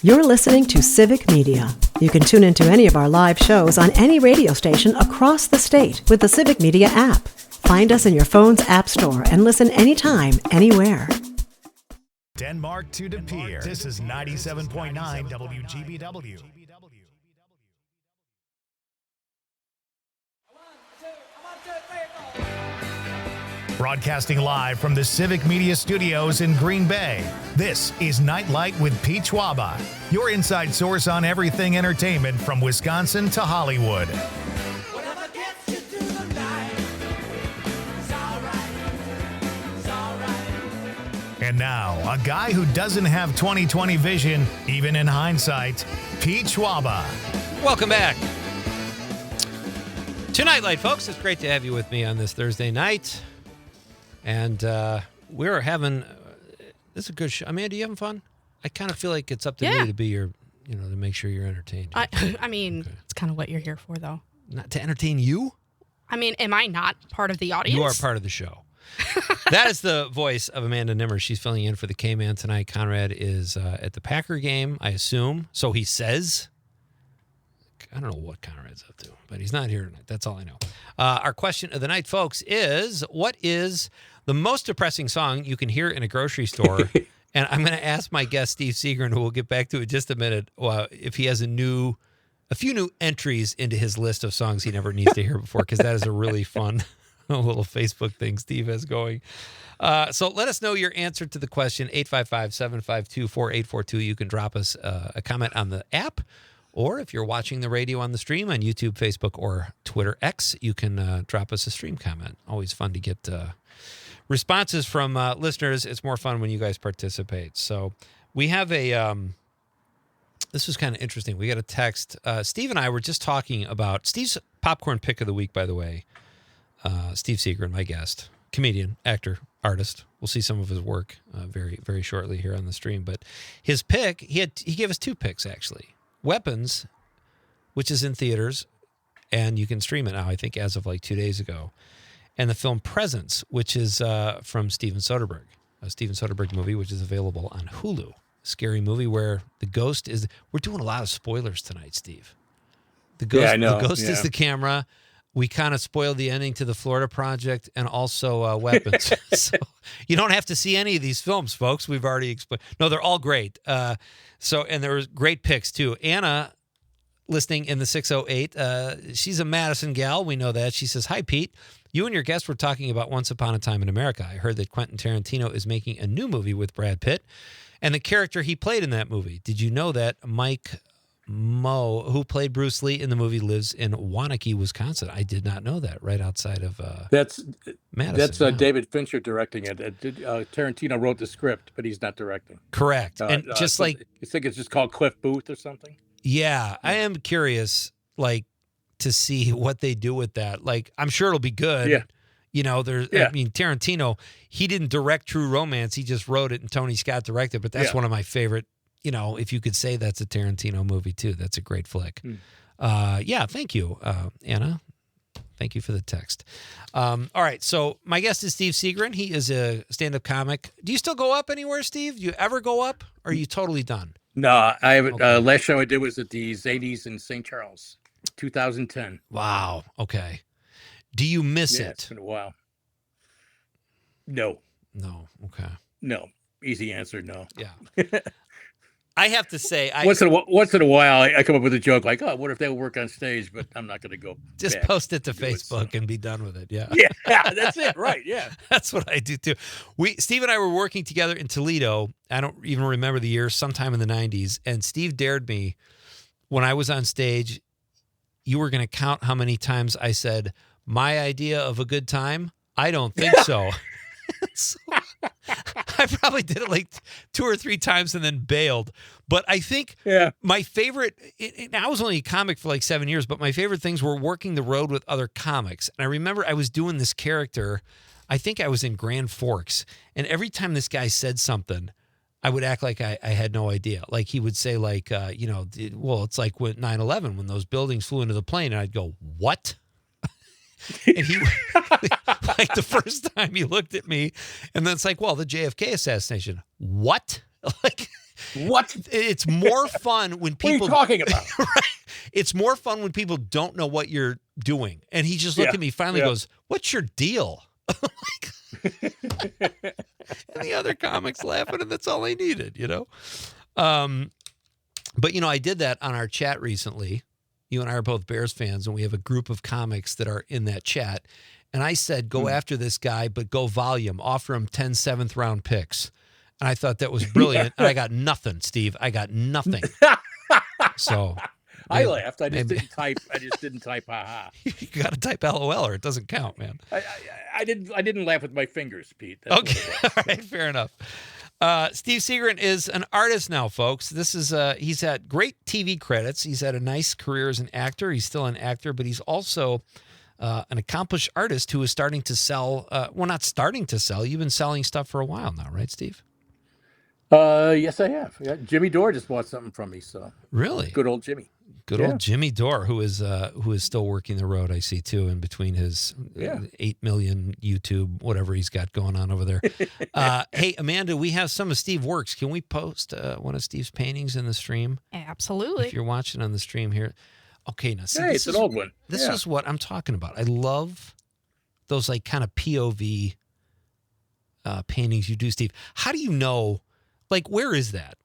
You're listening to Civic Media. You can tune into any of our live shows on any radio station across the state with the Civic Media app. Find us in your phone's app store and listen anytime, anywhere. Denmark to De Pere. This is 97.9 WGBW. Broadcasting live from the Civic Media Studios in Green Bay, this is Nightlight with Pete Schwaba, your inside source on everything entertainment from Wisconsin to Hollywood. And now, a guy who doesn't have 20/20 vision, even in hindsight, Pete Schwaba. Welcome back to Nightlight, folks. It's great to have you with me on this Thursday night. And we're having, this is a good show. Amanda, you having fun? I kind of feel like it's up to me to be your, to make sure you're entertained. I mean, okay. It's kind of what you're here for, though. Not to entertain you? I mean, am I not part of the audience? You are part of the show. That is the voice of Amanda Nimmer. She's filling in for the K-Man tonight. Conrad is at the Packer game, I assume. So he says. I don't know what Conrad's up to, but he's not here tonight. That's all I know. Our question of the night, folks, is what is the most depressing song you can hear in a grocery store? And I'm going to ask my guest, Steve Segerin, who we'll get back to in just a minute, if he has a few new entries into his list of songs he never needs to hear before, because that is a really fun little Facebook thing Steve has going. So let us know your answer to the question, 855-752-4842. You can drop us a comment on the app, or if you're watching the radio on the stream on YouTube, Facebook, or Twitter X, you can drop us a stream comment. Always fun to get responses from listeners. It's more fun when you guys participate. So we have this was kind of interesting. We got a text. Steve and I were just talking about Steve's popcorn pick of the week, by the way. Steve Segerin, my guest, comedian, actor, artist. We'll see some of his work very, very shortly here on the stream. But his pick, he gave us two picks, actually. Weapons, which is in theaters, and you can stream it now, I think, as of like 2 days ago. And the film Presence, which is from Steven Soderbergh, a Steven Soderbergh movie, which is available on Hulu. A scary movie where the ghost is... We're doing a lot of spoilers tonight, Steve. The ghost, I know. The ghost is the camera. We kind of spoiled the ending to the Florida Project and also Weapons. So you don't have to see any of these films, folks. We've already explained. No, they're all great. And there was great picks, too. Anna, listening in the 608, she's a Madison gal. We know that. She says, "Hi, Pete. You and your guest were talking about Once Upon a Time in America. I heard that Quentin Tarantino is making a new movie with Brad Pitt and the character he played in that movie. Did you know that Mike Moe, who played Bruce Lee in the movie, lives in Waunakee, Wisconsin?" I did not know that. Right outside of Madison. That's David Fincher directing it. Tarantino wrote the script, but he's not directing. Correct. And just I think it's just called Cliff Booth or something. Yeah, I am curious, to see what they do with that. I'm sure it'll be good. Yeah. I mean, Tarantino, he didn't direct True Romance. He just wrote it, and Tony Scott directed. But that's one of my favorite. If you could say that's a Tarantino movie, too, that's a great flick. Thank you, Anna. Thank you for the text. All right, so my guest is Steve Segerin. He is a stand-up comic. Do you still go up anywhere, Steve? Do you ever go up, or are you totally done? No, I haven't. Okay. Last show I did was at the Zanies in St. Charles, 2010. Wow, okay. Do you miss it? It's been a while. No. No, okay. No. Easy answer, no. Yeah. I have to say, once in a while, I come up with a joke like, "Oh, what if they would work on stage?" But I'm not going to go. Just post it to Facebook and be done with it. Yeah, that's it. Right? Yeah, that's what I do too. Steve and I were working together in Toledo. I don't even remember the year, sometime in the '90s. And Steve dared me when I was on stage. You were going to count how many times I said, "My idea of a good time? I don't think so." So, I probably did it 2 or 3 times and then bailed. But I think my favorite, I was only a comic for 7 years, but my favorite things were working the road with other comics. And I remember I was doing this character, I think I was in Grand Forks, and every time this guy said something, I would act like I had no idea. He would say it's like when 9/11, when those buildings flew into the plane, and I'd go, "What?" And he, the first time he looked at me, and then it's the JFK assassination. What? What? It's more fun when What are you people talking about? right? It's more fun when people don't know what you're doing. And he just looked at me finally goes, "What's your deal?" And the other comics laughing, and that's all I needed, you know? But, you know, I did that on our chat recently. You and I are both Bears fans, and we have a group of comics that are in that chat. And I said, go after this guy, but go volume. Offer him 10 7th-round picks. And I thought that was brilliant. And I got nothing, Steve. I got nothing. So I laughed. I just didn't type haha. You got to type LOL or it doesn't count, man. I didn't laugh with my fingers, Pete. That's Okay. All right. Fair enough. Steve Segerin is an artist now, folks. This is he's had great TV credits. He's had a nice career as an actor. He's still an actor, but he's also an accomplished artist who is starting to sell. Well, not starting to sell. You've been selling stuff for a while now, right, Steve? Yes, I have. Yeah, Jimmy Dore just bought something from me. So really, good old Jimmy. Good old Jimmy Dore, who is still working the road. I see too, in between his 8 million YouTube, whatever he's got going on over there. Hey, Amanda, we have some of Steve's works. Can we post one of Steve's paintings in the stream? Absolutely. If you're watching on the stream here. Okay, now see, hey, it's an old one. This is what I'm talking about. I love those like kind of POV paintings you do, Steve. How do you know? Like, where is that?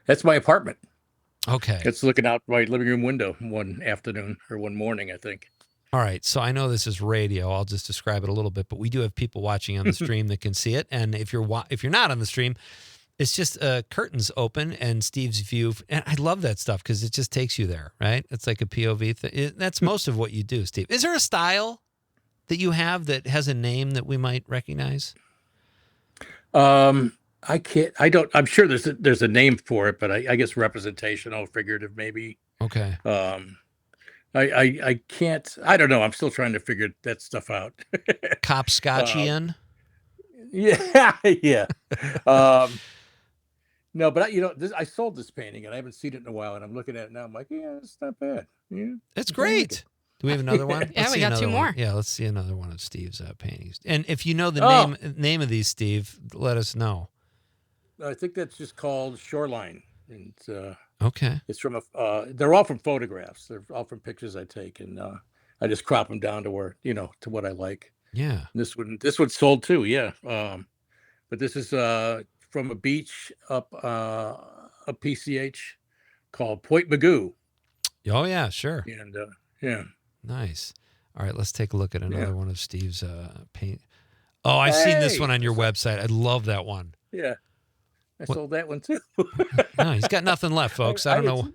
That's my apartment. Okay. It's looking out my living room window one afternoon or one morning, I think. All right. So I know this is radio. I'll just describe it a little bit, but we do have people watching on the stream that can see it. And if you're not on the stream, it's just curtains open and Steve's view. And I love that stuff because it just takes you there, right? It's like a POV thing. That's most of what you do, Steve. Is there a style that you have that has a name that we might recognize? I'm sure there's a name for it, but I guess representational, figurative, maybe. Okay. I can't, I don't know. I'm still trying to figure that stuff out. Copscotchian? Yeah. Yeah. No, but I sold this painting and I haven't seen it in a while and I'm looking at it now. I'm like, yeah, it's not bad. Yeah. It's great. Do we have another one? Yeah, we got two more. Yeah, let's see another one of Steve's paintings. And if you know the name of these, Steve, let us know. I think that's just called Shoreline. And okay. It's from they're all from photographs. They're all from pictures I take, and I just crop them down to where to what I like. Yeah. And this one sold too. Yeah. But this is from a beach up a PCH called Point Magoo. Oh yeah, sure. And yeah. Nice. All right, let's take a look at another one of Steve's paint. Oh, I've seen this one on your website. I love that one. Yeah. I sold that one too. No, he's got nothing left, folks. I don't know.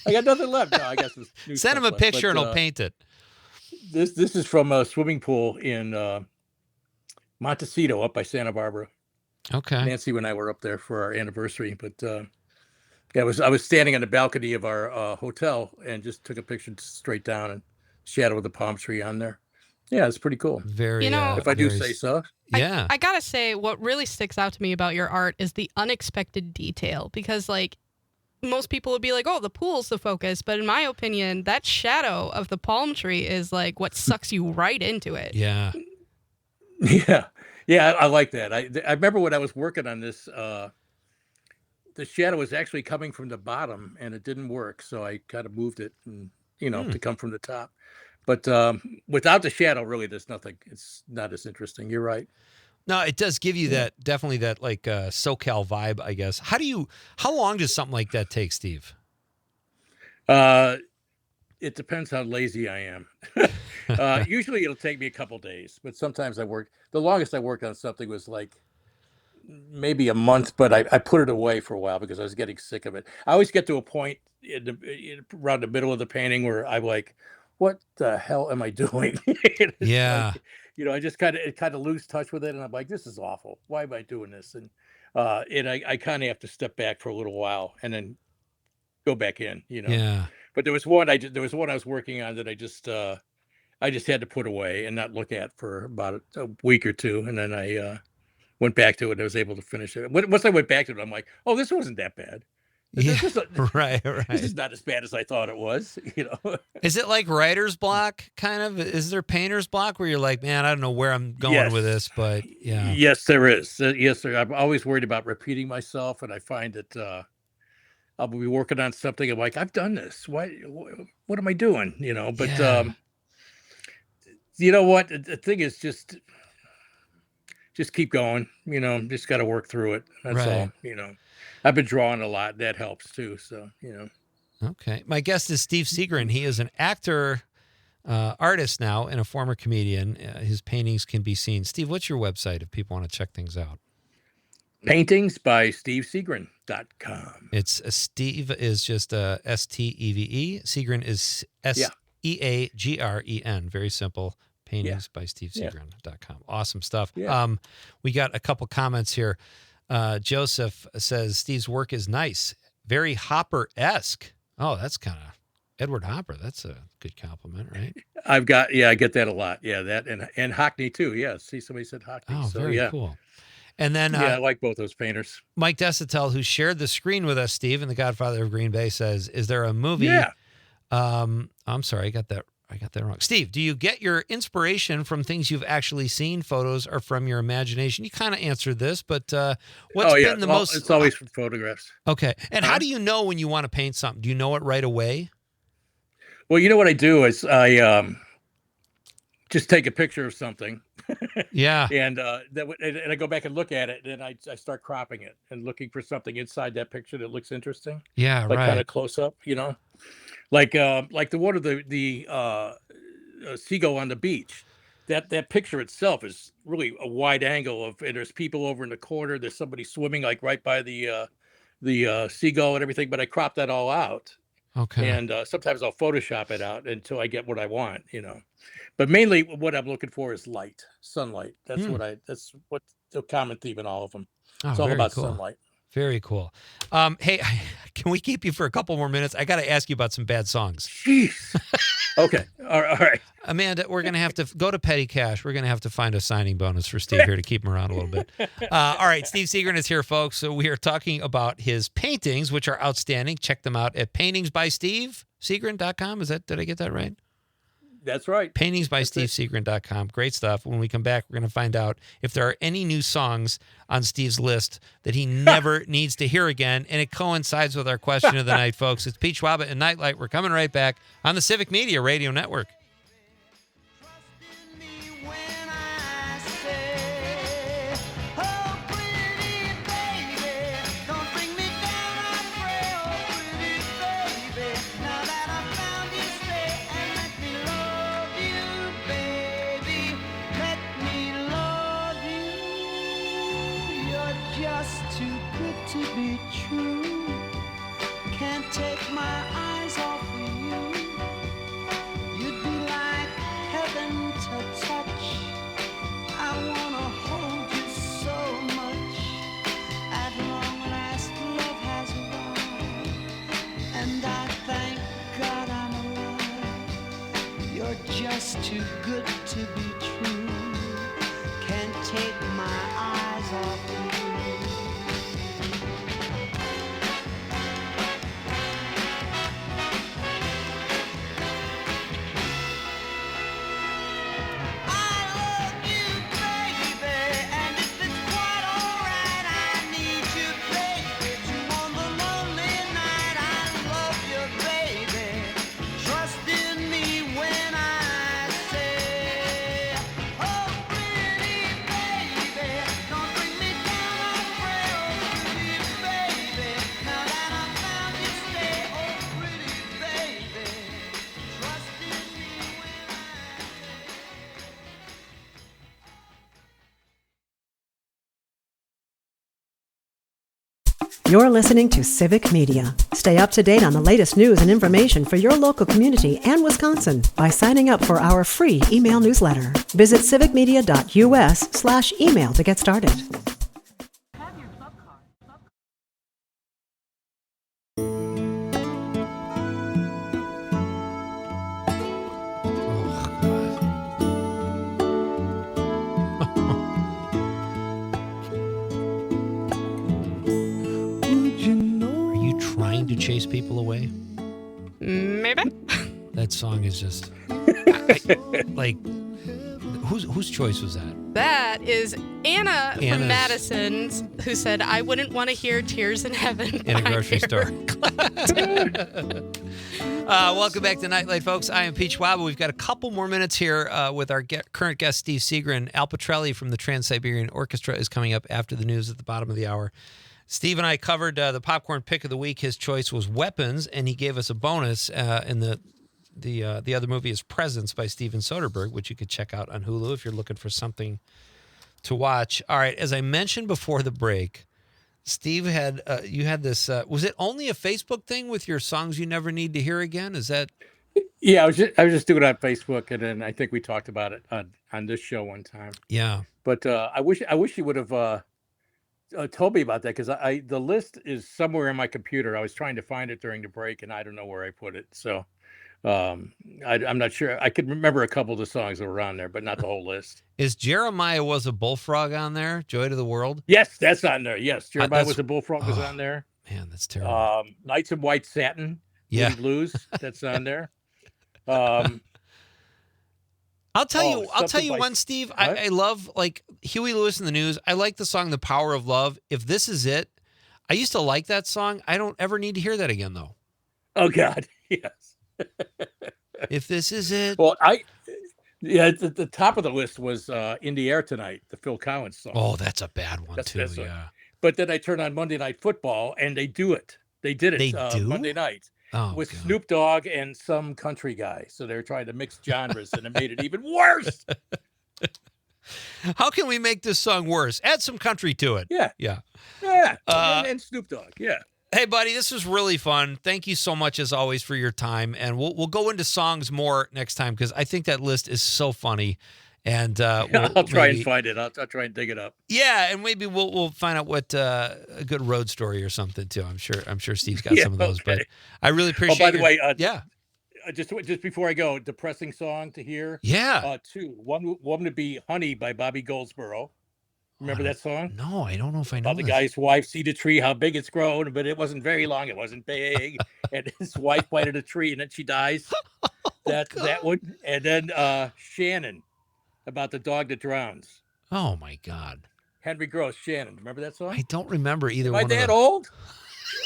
I got nothing left. No, I guess send him a picture and he'll paint it. This is from a swimming pool in Montecito up by Santa Barbara. Okay. Nancy and I were up there for our anniversary, but I was standing on the balcony of our hotel and just took a picture straight down and shadow of the palm tree on there. Yeah, it's pretty cool. Very, if I do say so. Yeah. I gotta say, what really sticks out to me about your art is the unexpected detail. Because, like, most people would be like, "Oh, the pool's the focus," but in my opinion, that shadow of the palm tree is like what sucks you right into it. Yeah. Yeah, I like that. I remember when I was working on this. The shadow was actually coming from the bottom, and it didn't work, so I kind of moved it, and to come from the top. But without the shadow, really, there's nothing. It's not as interesting. You're right. No, it does give you definitely that like SoCal vibe, I guess. How long does something like that take, Steve? It depends how lazy I am. Usually it'll take me a couple days, but sometimes the longest I worked on something was like maybe a month, but I put it away for a while because I was getting sick of it. I always get to a point around the middle of the painting where I'm like, what the hell am I doing? Yeah. Like, I just kind of lose touch with it. And I'm like, this is awful. Why am I doing this? And I kind of have to step back for a little while and then go back in, Yeah. But there was one I was working on that I just had to put away and not look at for about a week or two. And then I went back to it and I was able to finish it. Once I went back to it, I'm like, oh, this wasn't that bad. Yeah, This right. is not as bad as I thought it was. Is it like writer's block, kind of? Is there painter's block where you're like, man, I don't know where I'm going with this, but yeah. Yes, there is. Yes, sir. I'm always worried about repeating myself, and I find that I'll be working on something. I'm like, I've done this. What am I doing? But Yeah. you know what? The thing is just keep going. Just got to work through it. That's all. Right. I've been drawing a lot. That helps too. So Okay. My guest is Steve Segerin. He is an actor, artist now, and a former comedian. His paintings can be seen. Steve, what's your website if people want to check things out? Paintings by SteveSegerin.com. It's Steve is just Steve. Segerin is Seagren. Very simple. Paintings by SteveSegerin.com. Awesome stuff. Yeah. We got a couple comments here. Joseph says Steve's work is nice, very Hopper-esque. Oh, that's kind of Edward Hopper. That's a good compliment, right? I get that a lot. Yeah, that and Hockney too. Yeah, see, somebody said Hockney. Oh, so, very cool. And then I like both those painters. Mike Desitel, who shared the screen with us, Steve, and the Godfather of Green Bay, says, "Is there a movie?" Yeah. I'm sorry, I got that wrong. Steve, do you get your inspiration from things you've actually seen, photos, or from your imagination? You kind of answered this, but what's been the most? It's always from photographs. Okay. And how do you know when you want to paint something? Do you know it right away? Well, what I do is I just take a picture of something. Yeah. And I go back and look at it, and I start cropping it and looking for something inside that picture that looks interesting. Yeah, like right. Kind of close up, like the one of the seagull on the beach. That picture itself is really a wide angle and there's people over in the corner. There's somebody swimming like right by the seagull and everything. But I crop that all out. Okay. And sometimes I'll Photoshop it out until I get what I want, But mainly what I'm looking for is light, sunlight. That's what the common theme in all of them. Oh, it's all about cool. sunlight. Very cool. Hey, can we keep you for a couple more minutes? I got to ask you about some bad songs. Jeez. Okay. All right. Amanda, we're going to have to go to Petty Cash. We're going to have to find a signing bonus for Steve here to keep him around a little bit. All right. Steve Segerin is here, folks. So we are talking about his paintings, which are outstanding. Check them out at paintingsbystevesegerin.com. Did I get that right? That's right. Paintingsbystevesegerin.com. Great stuff. When we come back, we're going to find out if there are any new songs on Steve's list that he never needs to hear again. And it coincides with our question of the night, folks. It's Pete Schwaba and Nightlight. We're coming right back on the Civic Media Radio Network. Just too good to be true. Can't take my eyes off you. I love you, baby, and if it's quite alright, I need you, baby, too on the lonely night. I love you, baby. Trust in me when I You're listening to Civic Media. Stay up to date on the latest news and information for your local community and Wisconsin by signing up for our free email newsletter. Visit civicmedia.us/email to get started. trying to chase people away? Maybe. That song is just like, whose choice was that? That is Anna Anna's- from Madison, who said, I wouldn't want to hear Tears in Heaven. In a by grocery store. Eric Welcome back to Nightlight, folks. I am Pete Schwaba. We've got a couple more minutes here with our current guest, Steve Segerin. Al Pitrelli from the Trans-Siberian Orchestra is coming up after the news at the bottom of the hour. Steve and I covered the popcorn pick of the week. His choice was Weapons, and he gave us a bonus in the other movie is Presence by Steven Soderbergh, which you could check out on Hulu if you're looking for something to watch. All right, as I mentioned before the break, Steve had you had this. Was it only a Facebook thing with your songs you never need to hear again? Is that? Yeah, I was just doing it on Facebook, and then I think we talked about it on this show one time. Yeah. But I wish you would have told me about that, because the list is somewhere in my computer. I was trying to find it during the break, and I don't know where I put it. So I'm not sure. I could remember a couple of the songs that were on there, but not the whole list. Is Jeremiah Was a Bullfrog on there? Joy to the World? Yes, that's on there. Yes, Jeremiah that's- Was a Bullfrog was on there. Man, that's terrible. Nights in White Satin, Yeah. Moody Blues, that's on there. I'll tell you something like- one, Steve. What? I love, like, Huey Lewis in the News. I like the song The Power of Love. If This Is It, I used to like that song. I don't ever need to hear that again, though. Oh God, yes. If This Is It. Well, the top of the list was "In the Air Tonight," the Phil Collins song. Oh, that's a bad one, That's- too. that's a- Yeah. But then I turned on Monday Night Football, and they do it. They did it. They do? Monday night Oh, with God. Snoop Dogg and some country guy. So they're trying to mix genres, and it made it even worse. How can we make this song worse? Add some country to it. Yeah, Yeah. yeah. Uh, and Snoop Dogg. Yeah. Hey, buddy, this was really fun. Thank you so much, as always, for your time. And we'll go into songs more next time, because I think that list is so funny. And I'll try and find it. I'll try and dig it up. Yeah, and maybe we'll find out what a good road story or something too. I'm sure Steve's got Yeah, some of those. okay. But I really Oh, appreciate. by the way, yeah, just before I go, depressing song to hear. yeah. Two. One would be "Honey" by Bobby Goldsboro. Remember that song? No, I don't know if I know. About the this. guy's wife see the tree, how big it's grown, but it wasn't very long. It wasn't big, and his wife planted a tree, and then she dies. That one, and then Shannon, about the dog that drowns. Oh my God, Henry Gross, Shannon. Remember that song? I don't remember either Am one I of that them. old?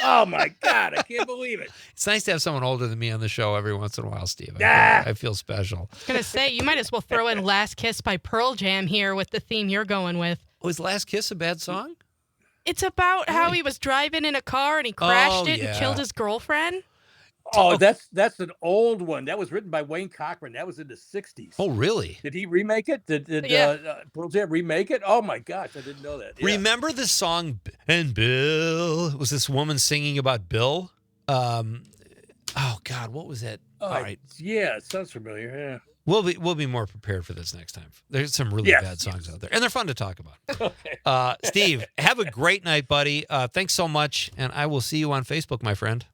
Oh my God, I can't believe it. It's nice to have someone older than me on the show every once in a while, Steve. Ah! I feel special. I was going to say, you might as well throw in Last Kiss by Pearl Jam here with the theme you're going with. Was Last Kiss a bad song? It's about how he was driving in a car and he crashed Oh, it yeah. and killed his girlfriend. Oh, that's an old one. That was written by Wayne Cochran. That was in the 60s. Oh, really? Did he remake it? Did Yeah. Pearl Jam remake it? Oh my gosh, I didn't know that. Yeah. Remember the song "And Bill"? Was this woman singing about Bill? Oh God, what was it? Oh, All right. Yeah, it sounds familiar. Yeah. We'll be more prepared for this next time. There's some really Yes, bad songs out there, and they're fun to talk about. Okay. Steve, have a great night, buddy. Thanks so much, and I will see you on Facebook, my friend.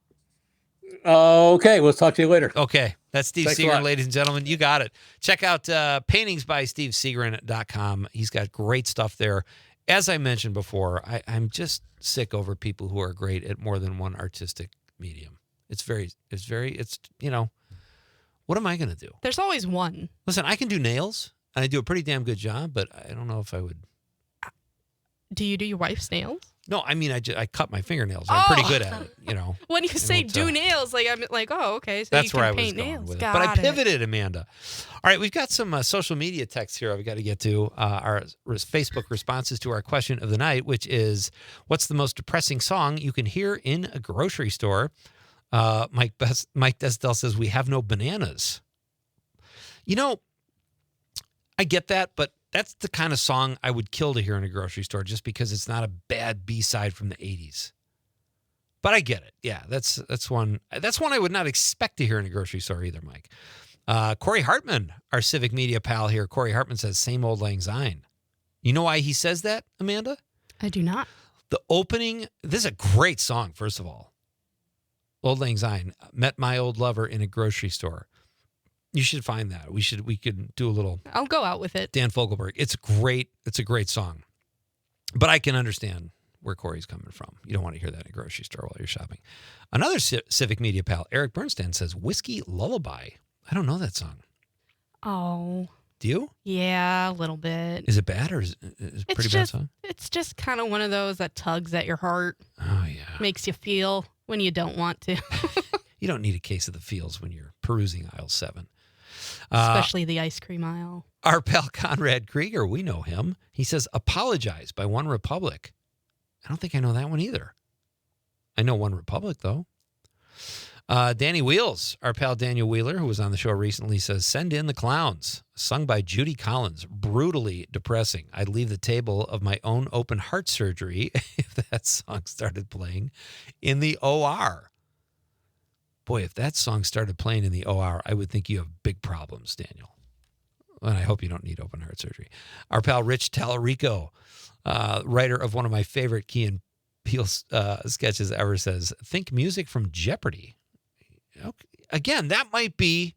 Okay, we'll talk to you later. Okay, that's Steve Thanks a Segerin, lot. ladies and gentlemen. You got it. Check out paintingsbystevesegerin.com. He's got great stuff there. As I mentioned before, I'm just sick over people who are great at more than one artistic medium. It's what am I going to do? There's always one. Listen, I can do nails, and I do a pretty damn good job, but I don't know if I would. Do you do your wife's nails? No, I mean, I cut my fingernails. I'm pretty Oh. good at it, When you say won't, do nails, like I'm like, oh, okay, so That's you where I can was paint going nails. with it. Got But I it. pivoted, Amanda. All right, we've got some social media texts here I've got to get to. Our Facebook responses to our question of the night, which is, what's the most depressing song you can hear in a grocery store? Mike Desdell says, we have no bananas. I get that, but that's the kind of song I would kill to hear in a grocery store just because it's not a bad B-side from the 80s. But I get it. Yeah, that's one I would not expect to hear in a grocery store either, Mike. Corey Hartman, our civic media pal here, Corey Hartman says, same old lang syne. You know why he says that, Amanda? I do not. The opening, this is a great song, first of all. Old Lang Syne, met my old lover in a grocery store. You should find that. We could do a little I'll go out with it. Dan Fogelberg. It's a great song. But I can understand where Corey's coming from. You don't want to hear that in a grocery store while you're shopping. Another Civic Media pal, Eric Bernstein, says Whiskey Lullaby. I don't know that song. Oh. Do you? Yeah, a little bit. Is it bad or is it a pretty bad song? It's just kind of one of those that tugs at your heart. Oh, yeah. Makes you feel when you don't want to. You don't need a case of the feels when you're perusing aisle 7. Especially the ice cream aisle. Our pal Conrad Krieger, we know him. He says, Apologize by One Republic. I don't think I know that one either. I know One Republic, though. Danny Wheels, our pal Daniel Wheeler, who was on the show recently, says, Send in the Clowns, sung by Judy Collins. Brutally depressing. I'd leave the table of my own open heart surgery if that song started playing in the OR. Boy, if that song started playing in the OR, I would think you have big problems, Daniel. And I hope you don't need open heart surgery. Our pal Rich Tallarico, writer of one of my favorite Key and Peele sketches ever, says, Think music from Jeopardy. Okay. Again, that might be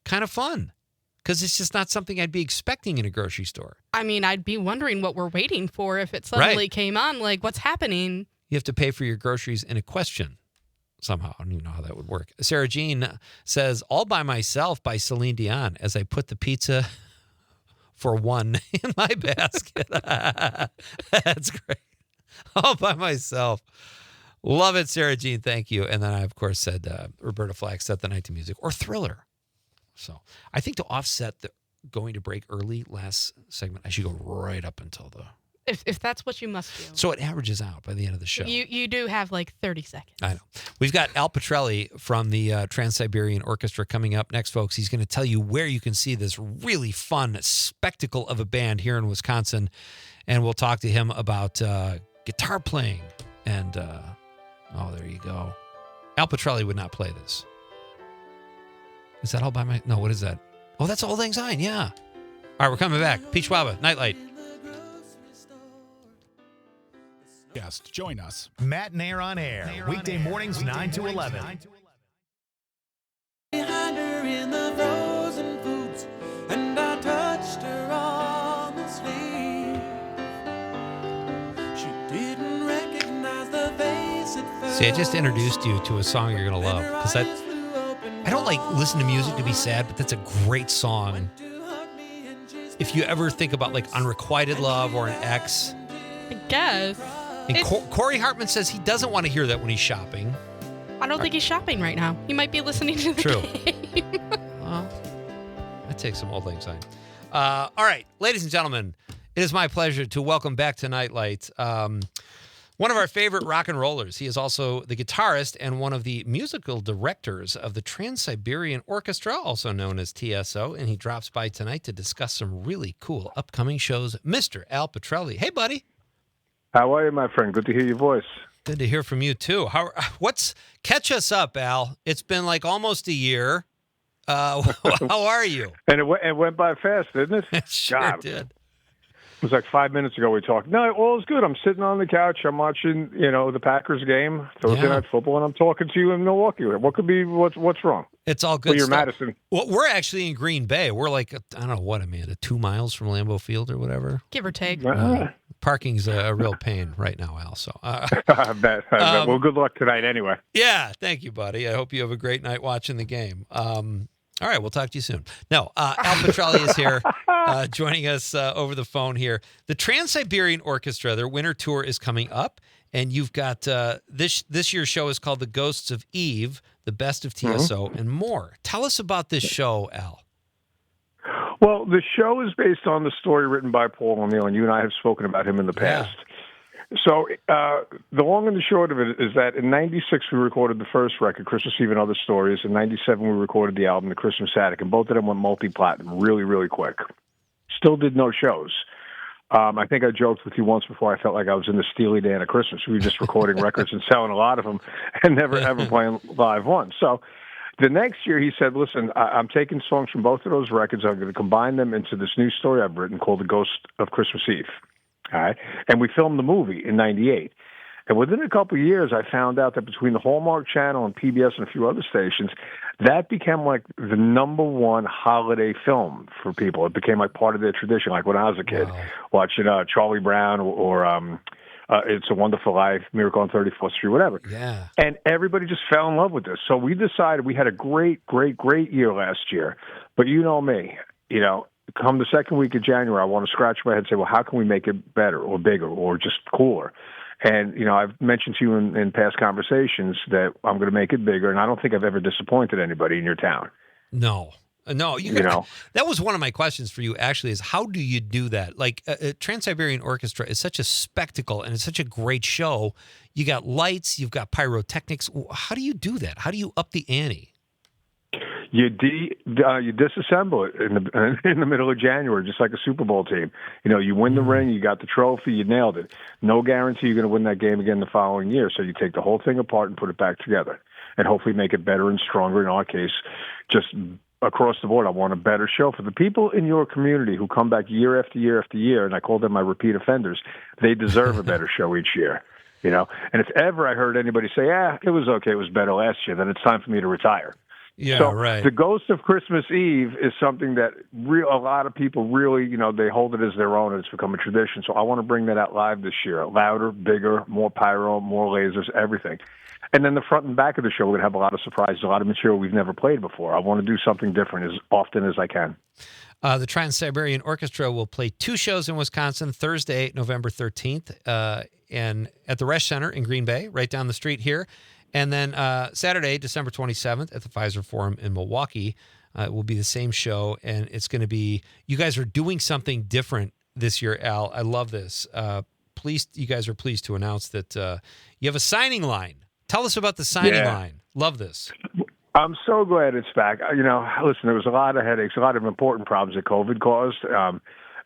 kind of fun because it's just not something I'd be expecting in a grocery store. I mean, I'd be wondering what we're waiting for if it suddenly came on. Like, what's happening? You have to pay for your groceries in a question somehow. I don't even know how that would work. Sarah Jean says, All by Myself by Celine Dion as I put the pizza for one in my basket. That's great. All by myself. Love it, Sarah Jean. Thank you. And then I, of course, said Roberta Flack, Set the Night to Music, or Thriller. So I think to offset the going to break early last segment, I should go right up until the... If that's what you must do. So it averages out by the end of the show. You do have like 30 seconds. I know. We've got Al Pitrelli from the Trans-Siberian Orchestra coming up next, folks. He's going to tell you where you can see this really fun spectacle of a band here in Wisconsin. And we'll talk to him about guitar playing and... oh, there you go. Al Pitrelli would not play this. Is that all by my... No, what is that? Oh, that's Old Lang Syne, yeah. All right, we're coming back. Pete Schwaba, Nightlight. Guest, join us. Matt and Air on Air. Weekday mornings 9 to 11. Behind her in the frozen foods, and I touched her on the sleeve. She didn't recognize the face at first. See, I just introduced you to a song you're going to love. Because I don't like listen to music to be sad, but that's a great song. If you ever think about like Unrequited Love or an ex. I guess. And Corey Hartman says he doesn't want to hear that when he's shopping. I don't think he's shopping right now. He might be listening to the game. Well, that takes some Old Lang Syne. All right, ladies and gentlemen, it is my pleasure to welcome back to Nightlight one of our favorite rock and rollers. He is also the guitarist and one of the musical directors of the Trans-Siberian Orchestra, also known as TSO, and he drops by tonight to discuss some really cool upcoming shows. Mr. Al Pitrelli. Hey, buddy. How are you, my friend? Good to hear your voice. Good to hear from you, too. Catch us up, Al. It's been like almost a year. How are you? And it went by fast, didn't it? It sure did. It was like 5 minutes ago we talked. No, all is good. I'm sitting on the couch. I'm watching, the Packers game, Thursday night football, and I'm talking to you in Milwaukee. What could be, what's wrong? It's all good Well, you're stuff. Madison. Well, we're actually in Green Bay. We're like, I don't know what, Amanda, 2 miles from Lambeau Field or whatever. Give or take. Parking's a real pain right now, Al. So, I bet. Well, good luck tonight anyway. Yeah, thank you, buddy. I hope you have a great night watching the game. All right, we'll talk to you soon. No, Al Pitrelli is here joining us over the phone here. The Trans-Siberian Orchestra, their winter tour is coming up, and you've got this year's show is called The Ghosts of Eve, The Best of TSO, and more. Tell us about this show, Al. Well, the show is based on the story written by Paul O'Neill, and you and I have spoken about him in the past. So the long and the short of it is that in '96 we recorded the first record, Christmas Eve and Other Stories. In '97 we recorded the album, The Christmas Attic, and both of them went multi-platinum really, really quick. Still did no shows. I think I joked with you once before. I felt like I was in the Steely Dan of Christmas. We were just recording records and selling a lot of them and never, ever playing live once. So the next year he said, listen, I'm taking songs from both of those records. I'm going to combine them into this new story I've written called The Ghost of Christmas Eve. All right. And we filmed the movie in '98. And within a couple of years, I found out that between the Hallmark Channel and PBS and a few other stations, that became like the #1 holiday film for people. It became like part of their tradition. Like when I was a kid, watching Charlie Brown or It's a Wonderful Life, Miracle on 34th Street, whatever. Yeah. And everybody just fell in love with this. So we decided we had a great year last year. But you know me, come the second week of January, I want to scratch my head and say, well, how can we make it better or bigger or just cooler? And, I've mentioned to you in past conversations that I'm going to make it bigger, and I don't think I've ever disappointed anybody in your town. No, that was one of my questions for you, actually, is how do you do that? Like, Trans-Siberian Orchestra is such a spectacle, and it's such a great show. You got lights, you've got pyrotechnics. How do you do that? How do you up the ante? You disassemble it in the middle of January, just like a Super Bowl team. You win the ring, you got the trophy, you nailed it. No guarantee you're going to win that game again the following year. So you take the whole thing apart and put it back together, and hopefully make it better and stronger. In our case, just across the board, I want a better show for the people in your community who come back year after year after year, and I call them my repeat offenders. They deserve a better show each year. And if ever I heard anybody say, it was okay, it was better last year, then it's time for me to retire. Yeah, so right. The Ghost of Christmas Eve is something that a lot of people really, they hold it as their own, and it's become a tradition. So I want to bring that out live this year. Louder, bigger, more pyro, more lasers, everything. And then the front and back of the show, we're going to have a lot of surprises, a lot of material we've never played before. I want to do something different as often as I can. The Trans-Siberian Orchestra will play 2 shows in Wisconsin, Thursday, November 13th, and at the Resch Center in Green Bay, right down the street here. And then Saturday, December 27th at the Pfizer Forum in Milwaukee, it will be the same show. And it's going to be, you guys are doing something different this year, Al. I love this. You guys are pleased to announce that you have a signing line. Tell us about the signing line. Love this. I'm so glad it's back. Listen, there was a lot of headaches, a lot of important problems that COVID caused.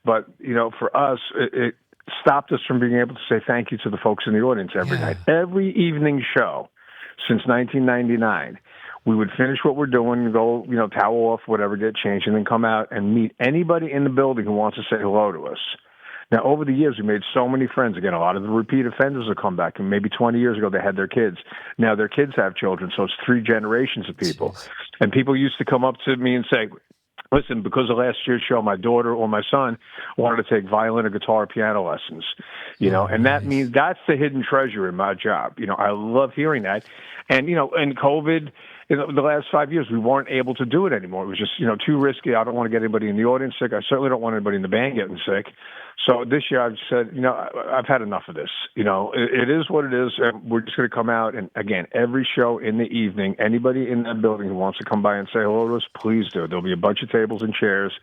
But, for us, it stopped us from being able to say thank you to the folks in the audience every night. Every evening show since 1999, we would finish what we're doing, go, towel off, whatever, get changed, and then come out and meet anybody in the building who wants to say hello to us. Now, over the years, we made so many friends. Again, a lot of the repeat offenders have come back. And maybe 20 years ago, they had their kids. Now their kids have children, so it's 3 generations of people. Jeez. And people used to come up to me and say, listen, because of last year's show, my daughter or my son wanted to take violin or guitar or piano lessons, and that means that's the hidden treasure in my job. I love hearing that. And, in COVID, the last 5 years, we weren't able to do it anymore. It was just, too risky. I don't want to get anybody in the audience sick. I certainly don't want anybody in the band getting sick. So this year I've said, I've had enough of this. It is what it is. And we're just going to come out. And again, every show in the evening, anybody in that building who wants to come by and say hello to us, please do. There'll be a bunch of tables and chairs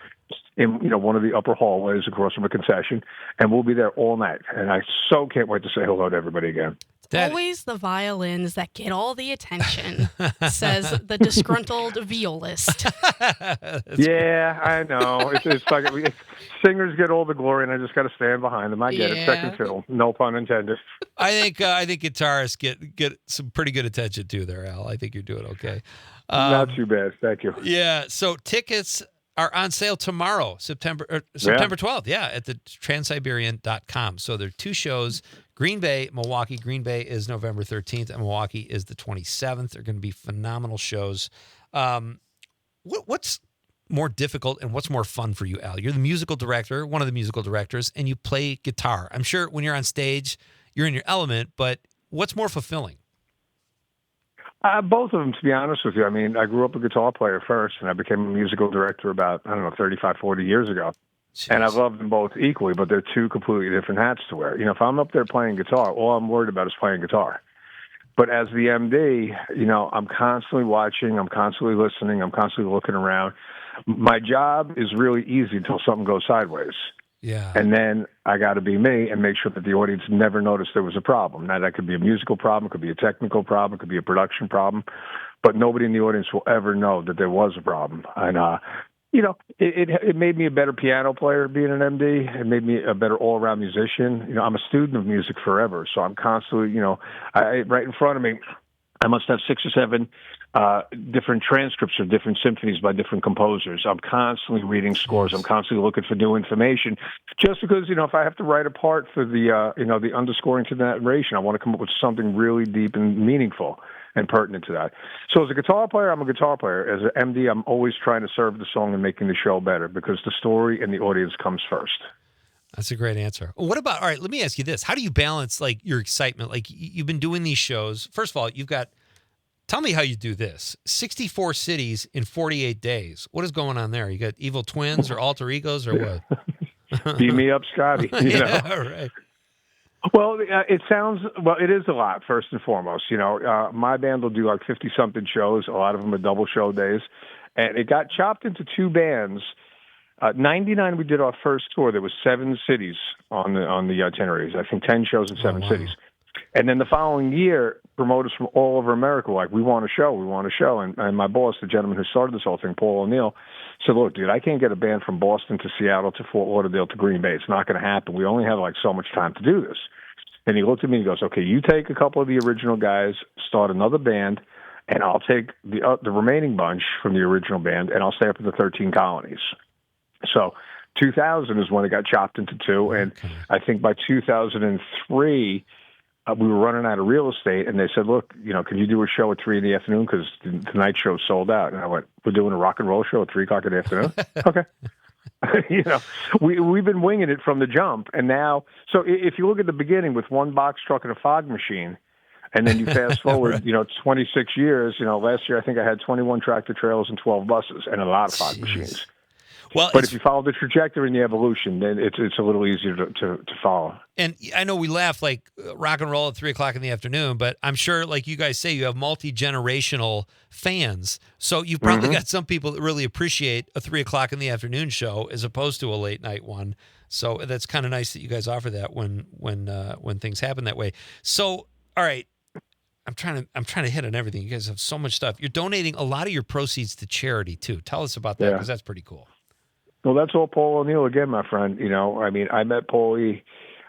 in, one of the upper hallways across from a concession. And we'll be there all night. And I so can't wait to say hello to everybody again. Always the violins that get all the attention, says the disgruntled violist. Yeah, I know. It's like singers get all the glory, and I just got to stand behind them. I get it. Second fiddle, no pun intended. I think guitarists get some pretty good attention too there, Al. I think you're doing okay. Not too bad. Thank you. Yeah. So tickets are on sale tomorrow, September 12th. Yeah, at the Trans-Siberian.com. So there are 2 shows. Green Bay, Milwaukee. Green Bay is November 13th, and Milwaukee is the 27th. They're going to be phenomenal shows. What's more difficult and what's more fun for you, Al? You're the musical director, one of the musical directors, and you play guitar. I'm sure when you're on stage, you're in your element, but what's more fulfilling? Both of them, to be honest with you. I mean, I grew up a guitar player first, and I became a musical director about, 35, 40 years ago. Jeez. And I love them both equally, but they're 2 completely different hats to wear. If I'm up there playing guitar, all I'm worried about is playing guitar. But as the MD, I'm constantly watching, I'm constantly listening, I'm constantly looking around. My job is really easy until something goes sideways. Yeah. And then I got to be me and make sure that the audience never noticed there was a problem. Now, that could be a musical problem, it could be a technical problem, it could be a production problem, but nobody in the audience will ever know that there was a problem. And, it made me a better piano player being an MD. It made me a better all-around musician. I'm a student of music forever, so I'm constantly, right in front of me, I must have 6 or 7 different transcripts of different symphonies by different composers. I'm constantly reading scores. I'm constantly looking for new information. Just because, if I have to write a part for the, the underscoring to the narration, I want to come up with something really deep and meaningful and pertinent to that. So as a guitar player, I'm a guitar player. As an MD, I'm always trying to serve the song and making the show better because the story and the audience comes first. That's a great answer. What about, all right, let me ask you this. How do you balance like your excitement? Like you've been doing these shows. First of all, tell me how you do this. 64 cities in 48 days. What is going on there? You got evil twins or alter egos or what? Beat me up, Scotty. You know? Yeah, right. Well, it is a lot, first and foremost. My band will do like 50-something shows. A lot of them are double show days. And it got chopped into two bands. 99, we did our first tour. There was 7 cities on the itineraries. I think 10 shows in 7 cities. And then the following year, promoters from all over America were like, we want a show. And my boss, the gentleman who started this whole thing, Paul O'Neill, said, look, dude, I can't get a band from Boston to Seattle to Fort Lauderdale to Green Bay. It's not going to happen. We only have like so much time to do this. And he looked at me and he goes, okay, you take a couple of the original guys, start another band, and I'll take the remaining bunch from the original band, and I'll stay up in the 13 colonies. So 2000 is when it got chopped into 2, and I think by 2003, we were running out of real estate, and they said, look, can you do a show at 3 in the afternoon because the night show sold out? And I went, we're doing a rock and roll show at 3 o'clock in the afternoon? Okay. We've been winging it from the jump, and now, so if you look at the beginning with one box truck and a fog machine, and then you fast forward, 26 years, last year I think I had 21 tractor trailers and 12 buses and a lot of fog machines. Well, but if you follow the trajectory and the evolution, then it's a little easier to follow. And I know we laugh like rock and roll at 3 o'clock in the afternoon, but I'm sure, like you guys say, you have multi-generational fans. So you've probably got some people that really appreciate a 3 o'clock in the afternoon show as opposed to a late night one. So that's kind of nice that you guys offer that when things happen that way. So, all right. I'm trying to hit on everything. You guys have so much stuff. You're donating a lot of your proceeds to charity too. Tell us about that because that's pretty cool. Well, that's all Paul O'Neill again, my friend. I met Paulie,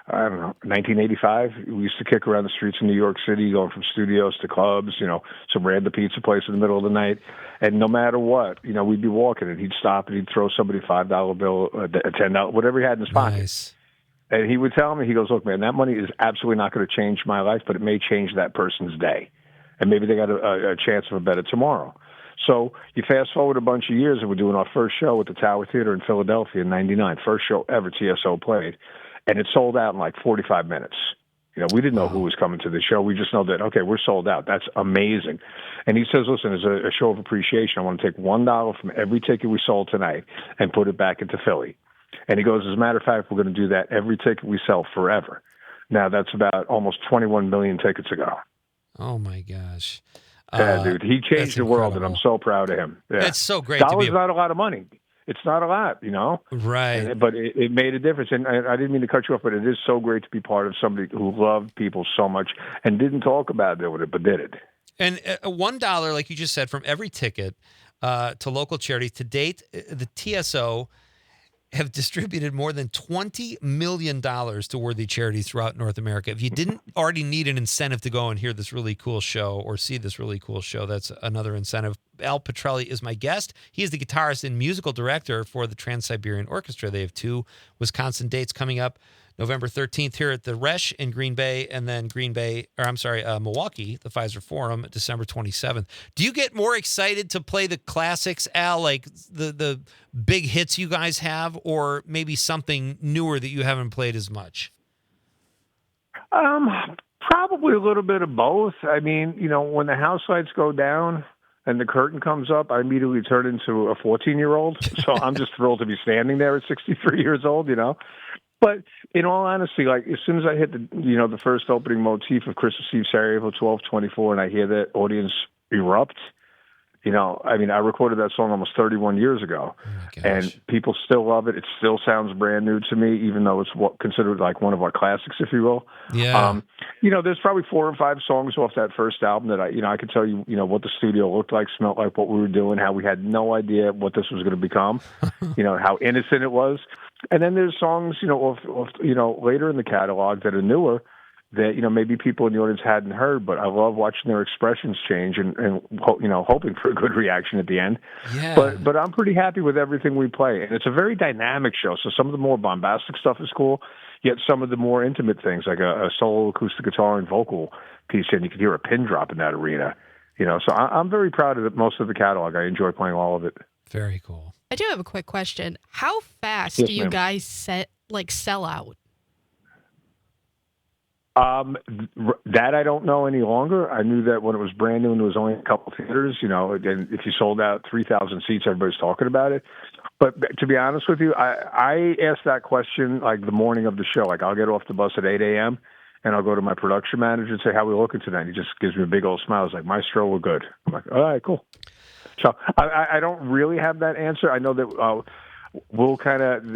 I don't know, 1985. We used to kick around the streets in New York City, going from studios to clubs, some random pizza place in the middle of the night. And no matter what, we'd be walking and he'd stop and he'd throw somebody a $5 bill, a $10, whatever he had in his pocket. Nice. And he would tell me, he goes, look, man, that money is absolutely not going to change my life, but it may change that person's day. And maybe they got a chance of a better tomorrow. So you fast forward a bunch of years, and we're doing our first show at the Tower Theater in Philadelphia in '99, first show ever TSO played, and it sold out in like 45 minutes. We didn't know who was coming to the show. We just know that, okay, we're sold out. That's amazing. And he says, listen, as a show of appreciation, I want to take $1 from every ticket we sold tonight and put it back into Philly. And he goes, as a matter of fact, we're going to do that every ticket we sell forever. Now, that's about almost 21 million tickets ago. Oh, my gosh. Yeah, dude, he changed the world, and I'm so proud of him. Yeah. It's so great. $1's not a lot of money. It's not a lot, Right. But it made a difference. And I didn't mean to cut you off, but it is so great to be part of somebody who loved people so much and didn't talk about doing it, but did it. And $1, like you just said, from every ticket to local charities. To date, the TSO have distributed more than $20 million to worthy charities throughout North America. If you didn't already need an incentive to go and hear this really cool show or see this really cool show, that's another incentive. Al Pitrelli is my guest. He is the guitarist and musical director for the Trans-Siberian Orchestra. They have 2 Wisconsin dates coming up. November 13th here at the Resch in Green Bay, and then Milwaukee, the Pfizer Forum, December 27th. Do you get more excited to play the classics, Al, like the big hits you guys have, or maybe something newer that you haven't played as much? Probably a little bit of both. I mean, when the house lights go down and the curtain comes up, I immediately turn into a 14-year-old. So I'm just thrilled to be standing there at 63 years old, But in all honesty, like as soon as I hit the first opening motif of Christmas Eve, Sarajevo, 12:24, and I hear that audience erupt, I recorded that song almost 31 years ago, and people still love it. It still sounds brand new to me, even though it's considered like one of our classics, if you will. Yeah. There's probably 4 or 5 songs off that first album that I could tell you, what the studio looked like, smelled like, what we were doing, how we had no idea what this was going to become, how innocent it was. And then there's songs, later in the catalog that are newer that, maybe people in the audience hadn't heard, but I love watching their expressions change and hoping for a good reaction at the end. Yeah. But I'm pretty happy with everything we play. And it's a very dynamic show. So some of the more bombastic stuff is cool, yet some of the more intimate things, like a solo acoustic guitar and vocal piece, and you can hear a pin drop in that arena. So I'm very proud of most of the catalog. I enjoy playing all of it. Very cool. I do have a quick question. How fast Yes, do you ma'am. guys set like sell out? That I don't know any longer. I knew that when it was brand new and there was only a couple theaters, and if you sold out 3,000 seats, everybody's talking about it. But to be honest with you, I asked that question like the morning of the show. Like I'll get off the bus at 8 a.m. and I'll go to my production manager and say, how are we looking tonight? He just gives me a big old smile. He's like, Maestro, we're good. I'm like, all right, cool. So I don't really have that answer. I know that we'll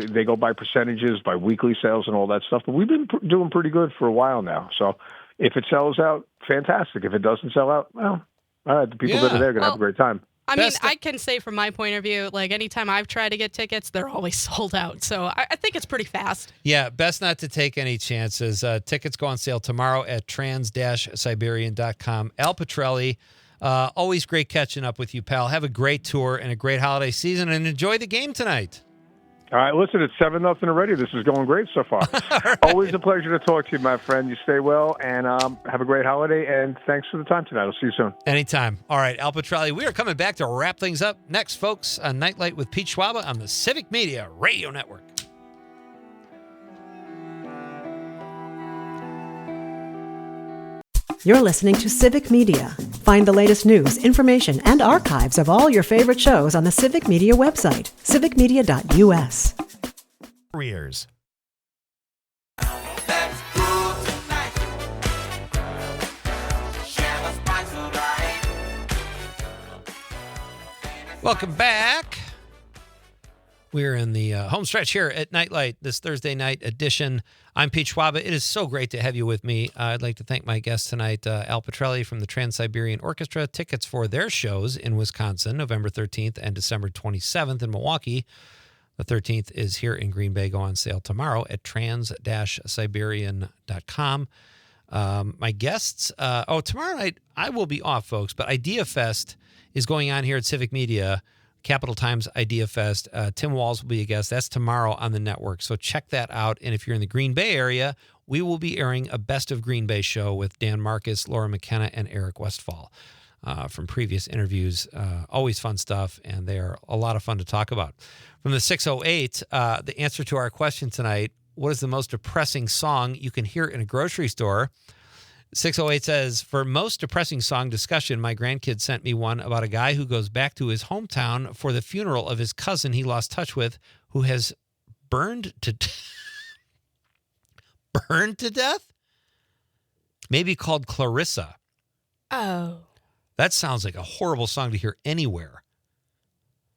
they go by percentages, by weekly sales and all that stuff. But we've been doing pretty good for a while now. So if it sells out, fantastic. If it doesn't sell out, well, all right, the people that are there are going to have a great time. I mean, I can say from my point of view, like anytime I've tried to get tickets, they're always sold out. So I think it's pretty fast. Yeah, best not to take any chances. Tickets go on sale tomorrow at trans-siberian.com. Al Pitrelli, always great catching up with you, pal. Have a great tour and a great holiday season, and enjoy the game tonight. All right, listen, it's 7-0 already. This is going great so far. Right. Always a pleasure to talk to you, my friend. You stay well, and have a great holiday, and thanks for the time tonight. I'll see you soon. Anytime. All right, Al Pitrelli, we are coming back to wrap things up next, folks, on Nightlight with Pete Schwaba on the Civic Media Radio Network. You're listening to Civic Media. Find the latest news, information, and archives of all your favorite shows on the Civic Media website, civicmedia.us. Careers. Let's go tonight. Share the spice of life. Welcome back. We're in the home stretch here at Nightlight, this Thursday night edition. I'm Pete Schwaba. It is so great to have you with me. I'd like to thank my guest tonight, Al Pitrelli from the Trans-Siberian Orchestra. Tickets for their shows in Wisconsin, November 13th and December 27th in Milwaukee. The 13th is here in Green Bay. Go on sale tomorrow at trans-siberian.com. My guests, tomorrow night I will be off, folks, but Idea Fest is going on here at Civic Media. Capital Times Idea Fest. Tim Walls will be a guest. That's tomorrow on the network. So check that out. And if you're in the Green Bay area, we will be airing a Best of Green Bay show with Dan Marcus, Laura McKenna, and Eric Westfall from previous interviews. Always fun stuff, and they are a lot of fun to talk about. From the 608, the answer to our question tonight, what is the most depressing song you can hear in a grocery store? 608 says, for most depressing song discussion, my grandkid sent me one about a guy who goes back to his hometown for the funeral of his cousin he lost touch with, who has burned to death? Maybe called Clarissa. Oh. That sounds like a horrible song to hear anywhere.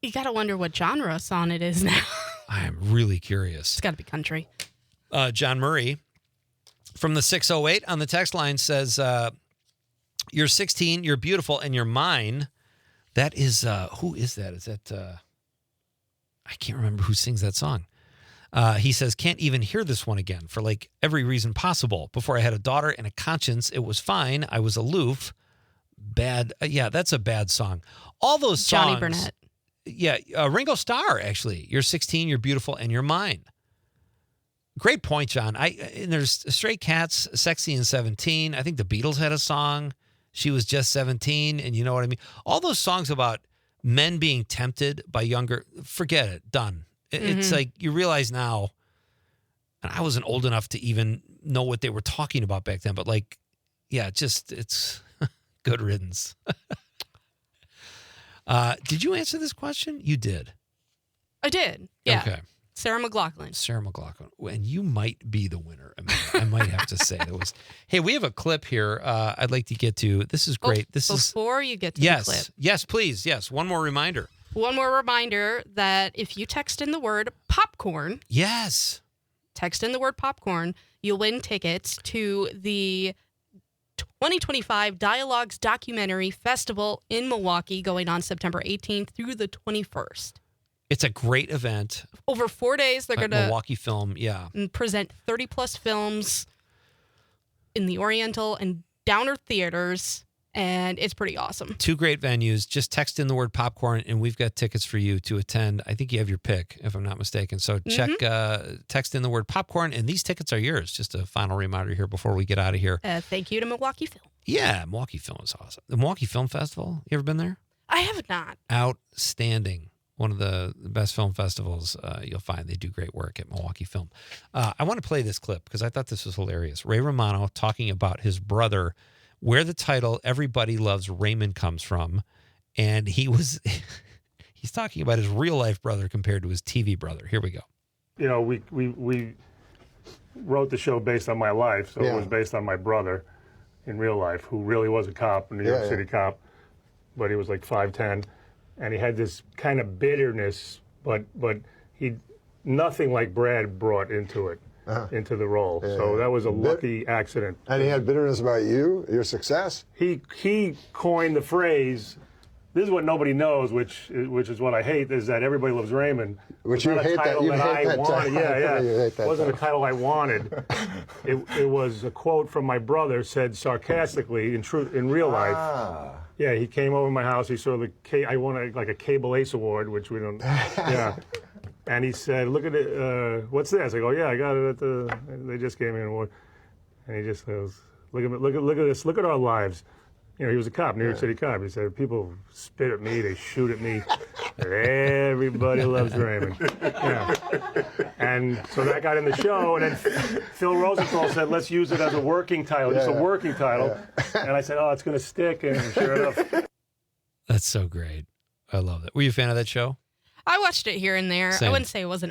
You got to wonder what genre song it is now. I am really curious. It's got to be country. John Murray from the 608 on the text line says, you're 16, you're beautiful, and you're mine. That is, who is that? Is that, I can't remember who sings that song. He says, can't even hear this one again for like every reason possible. Before I had a daughter and a conscience, it was fine. I was aloof. Bad. Yeah, that's a bad song. All those songs. Johnny Burnett. Yeah, Ringo Starr, actually. You're 16, you're beautiful, and you're mine. Great point, John. And there's Stray Cats, Sexy and 17. I think the Beatles had a song. She was just 17, and you know what I mean? All those songs about men being tempted by younger, forget it, done. It's like you realize now, and I wasn't old enough to even know what they were talking about back then, but like, yeah, it's good riddance. Did you answer this question? You did. I did. Yeah. Okay. Sarah McLachlan. Sarah McLachlan. And you might be the winner. I might have to say it was. Hey, we have a clip here I'd like to get to. This is great. Before you get to the clip. Yes, please. Yes. One more reminder. One more reminder that if you text in the word popcorn. Yes. Text in the word popcorn, you'll win tickets to the 2025 Dialogues Documentary Festival in Milwaukee going on September 18th through the 21st. It's a great event. Over 4 days, they're going to Milwaukee Film, present 30-plus films in the Oriental and Downer theaters, and it's pretty awesome. 2 great venues. Just text in the word popcorn, and we've got tickets for you to attend. I think you have your pick, if I'm not mistaken. So check, text in the word popcorn, and these tickets are yours. Just a final reminder here before we get out of here. Thank you to Milwaukee Film. Yeah, Milwaukee Film is awesome. The Milwaukee Film Festival, you ever been there? I have not. Outstanding. One of the best film festivals you'll find. They do great work at Milwaukee Film. I want to play this clip because I thought this was hilarious. Ray Romano talking about his brother, where the title "Everybody Loves Raymond" comes from, and he's talking about his real life brother compared to his TV brother. Here we go. You know, we wrote the show based on my life, so it was based on my brother in real life, who really was a cop, a New York City cop, but he was like 5'10", and he had this kind of bitterness, but he nothing like Brad brought into it, into the role. So that was a lucky accident. And he had bitterness about you, your success? He coined the phrase, this is what nobody knows, which is what I hate, is that Everybody Loves Raymond. Which you hate that. You hate that wanted. It wasn't a title. title I wanted. It was a quote from my brother, said sarcastically in real life. Yeah, he came over to my house. He saw I won like a Cable Ace Award, which we don't. Yeah, and he said, "Look at it. What's this?" I go, "Yeah, I got it they just gave me an award." And he just goes, "Look at this. Look at our lives." You know, he was a cop, New York City cop. He said, people spit at me, they shoot at me. And everybody loves Raymond. Yeah. And so that got in the show, and then Phil Rosenthal said, let's use it as a working title, just a working title. And I said, oh, it's going to stick, and sure enough. That's so great. I love it. Were you a fan of that show? I watched it here and there. Same. I wouldn't say I was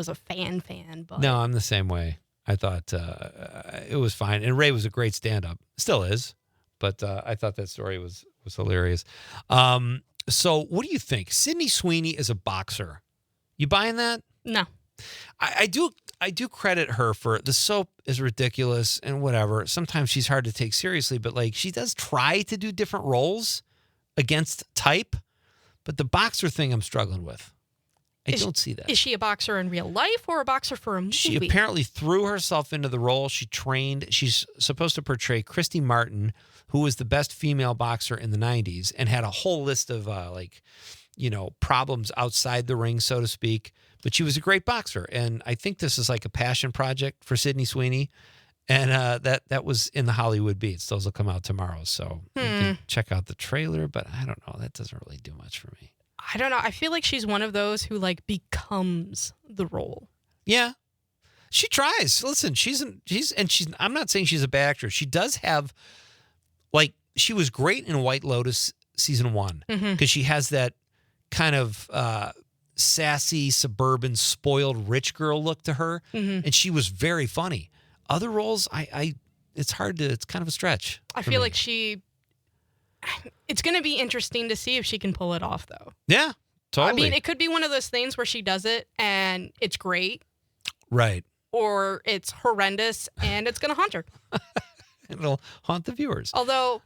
a fan, but No, I'm the same way. I thought it was fine. And Ray was a great stand-up. Still is. But I thought that story was hilarious. So what do you think? Sydney Sweeney is a boxer. You buying that? No. I do credit her for the soap is ridiculous and whatever. Sometimes she's hard to take seriously, but like she does try to do different roles against type. But the boxer thing I'm struggling with. I don't see that. Is she a boxer in real life or a boxer for a movie? She apparently threw herself into the role. She trained. She's supposed to portray Christy Martin, who was the best female boxer in the 90s and had a whole list of problems outside the ring, so to speak. But she was a great boxer. And I think this is like a passion project for Sydney Sweeney. And that was in the Hollywood Beats. Those will come out tomorrow. So you can check out the trailer. But I don't know. That doesn't really do much for me. I don't know. I feel like she's one of those who like becomes the role. Yeah. She tries. Listen, I'm not saying she's a bad actress. She does have, like, she was great in White Lotus season 1 because she has that kind of sassy, suburban, spoiled rich girl look to her. And she was very funny. Other roles, it's kind of a stretch. I feel like it's going to be interesting to see if she can pull it off, though. Yeah, totally. I mean, it could be one of those things where she does it and it's great. Right. Or it's horrendous and it's going to haunt her. It'll haunt the viewers. Although,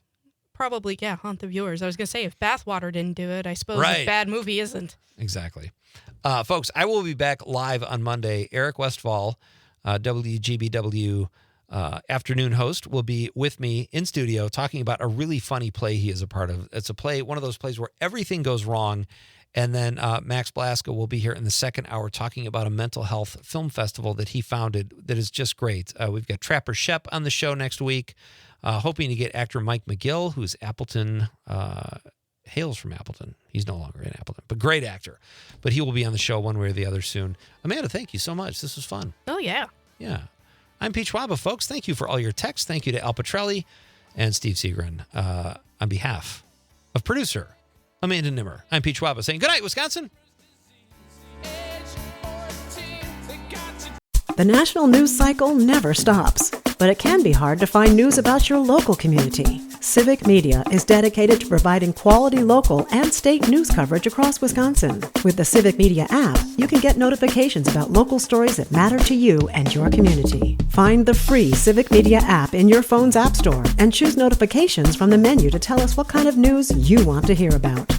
probably, haunt the viewers. I was going to say, if Bathwater didn't do it, I suppose a bad movie isn't. Exactly. Folks, I will be back live on Monday. Eric Westfall, WGBW afternoon host, will be with me in studio talking about a really funny play he is a part of. It's a play, one of those plays where everything goes wrong. And then Max Blasco will be here in the second hour talking about a mental health film festival that he founded that is just great. We've got Trapper Shep on the show next week, hoping to get actor Mike McGill, who's Appleton, hails from Appleton. He's no longer in Appleton, but great actor. But he will be on the show one way or the other soon. Amanda, thank you so much. This was fun. Oh, yeah. Yeah. I'm Pete Schwaba, folks. Thank you for all your texts. Thank you to Al Pitrelli and Steve Segerin on behalf of producer Amanda Nimmer. I'm Pete Schwaba saying good night, Wisconsin. The national news cycle never stops, but it can be hard to find news about your local community. Civic Media is dedicated to providing quality local and state news coverage across Wisconsin. With the Civic Media app, you can get notifications about local stories that matter to you and your community. Find the free Civic Media app in your phone's app store and choose notifications from the menu to tell us what kind of news you want to hear about.